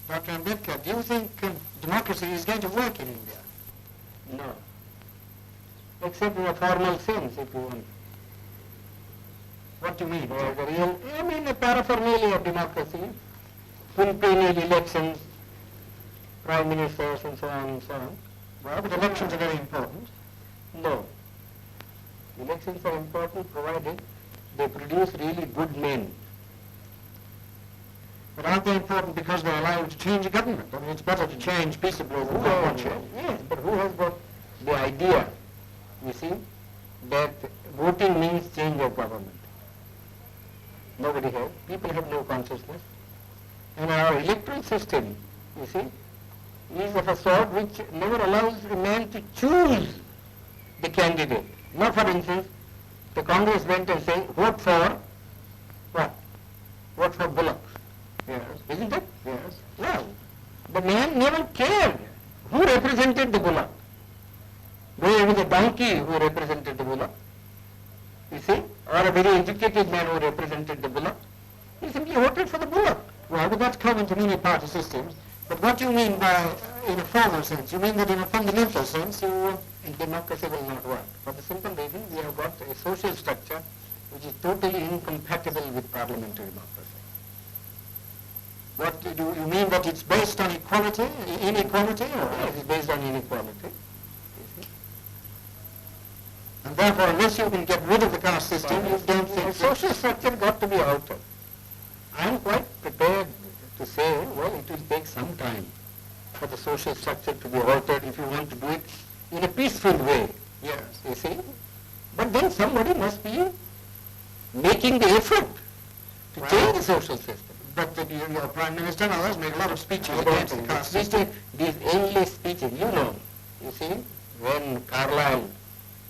Dr. Ambedkar, do you think democracy is going to work in India? No. Except in a formal sense, if you want. What do you mean? The real, I mean the paraphernalia of democracy, quinquennial elections, prime ministers and so on and so on. Well, but elections are very important. No. Elections are important provided they produce really good men. But aren't they important because they allow you to change a government? I mean, it's better to change peaceably than not one change. Yes, but who has got the idea, you see, that voting means change of government? Nobody has. People have no consciousness. And our electoral system, you see, is of a sort which never allows a man to choose the candidate. Now, for instance, the Congress went and said, vote for what? Vote for Bullock. Yes. Isn't it? Yes. Well, the man never cared who represented the Bullock. Though it was a donkey who represented the Bullock, you see, or a very educated man who represented the Bullock, he simply voted for the Bullock. Well, but that's common to many party systems. But what do you mean by, in a formal sense? You mean that in a fundamental sense, And democracy will not work. For the simple reason, we have got a social structure which is totally incompatible with parliamentary democracy. What do you mean, that it's based on equality, inequality, or? It is based on inequality. And therefore, unless you can get rid of the caste system, you don't think The social structure got to be altered. I am quite prepared to say, well, it will take some time for the social structure to be altered if you want to do it in a peaceful way. Yes. You see? But then somebody must be making the effort to change the social system. But your Prime Minister and others make a lot of speeches I against don't the think caste system. these endless speeches, you know, you see, when Carlyle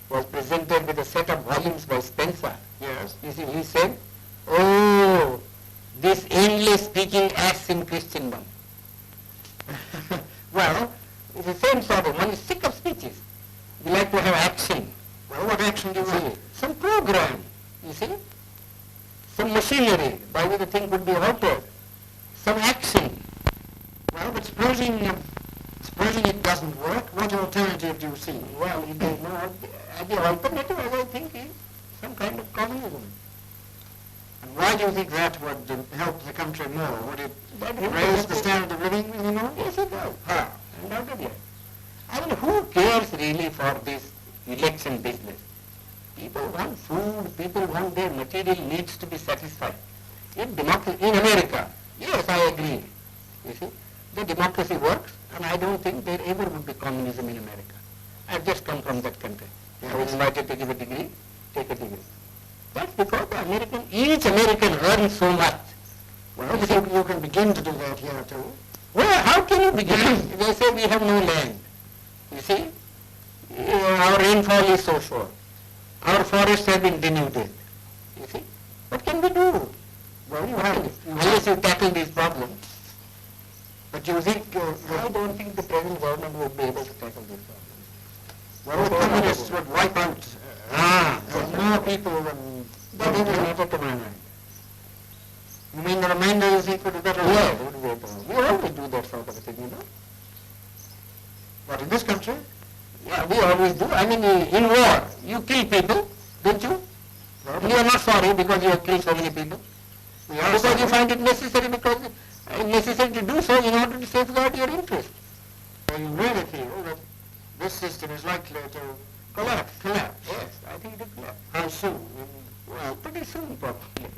was presented with a set of volumes by Spencer, Yes. you see, he said, oh, this endless speaking acts in Christendom. Well, It's the same sort of, one is sick of speeches. We like to have action. well, what action do you See, want? some program, you see, some machinery by which the thing could be altered, some action. Well, but supposing it doesn't work, what alternative do you see? Well, if there is no, the alternative, as I think, is some kind of communism. And why do you think that would help the country more? Would it That raise the standard of living anymore? Yes, it does. How? Undoubtedly. I mean, who cares really for this election business? People want food, people want their material needs to be satisfied. In democracy, in America, yes, I agree. You see, the democracy works, and I don't think there ever would be communism in America. I've just come from that country. I was invited to give a degree, take a degree. That's because each American earns so much. Well, you can begin to do that here too. Well, how can you begin? They say we have no land. You see, our rainfall is so short. Our forests have been denuded. You see, what can we do? Well, Unless you tackle these problems. But do you think I don't think the present government would be able to tackle these problems. well, the communists would wipe out more people than That doesn't matter to my mind. You mean the remainder you think would be better? Yes, would be better. We always do that sort of a thing, you know. What, in this country? Yeah, we always do. I mean, in war, you kill people, don't you? Well, And you are not sorry because you have killed so many people. we are Because sorry. you find it necessary because necessary to do so in order to safeguard your interest. So you really feel that this system is likely to Collapse. Yes, I think it will collapse. how soon? Well, pretty soon probably.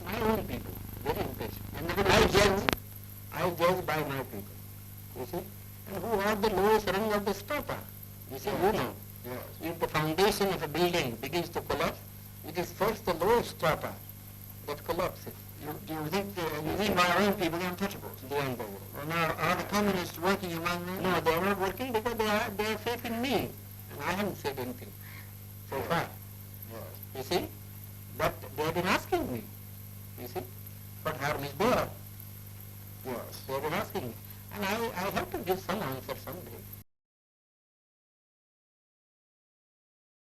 My own people, very impatient. And I judge by my people, you see. And who are the lowest rung of the strata? You see, you know. Yes. If the foundation of a building begins to collapse, it is first the lowest strata that collapses. Do you think, you mean by our own people, the untouchables? The unbelievable. Well, now, are the communists working among them? No, they are not working because they have faith in me. And I haven't said anything so far.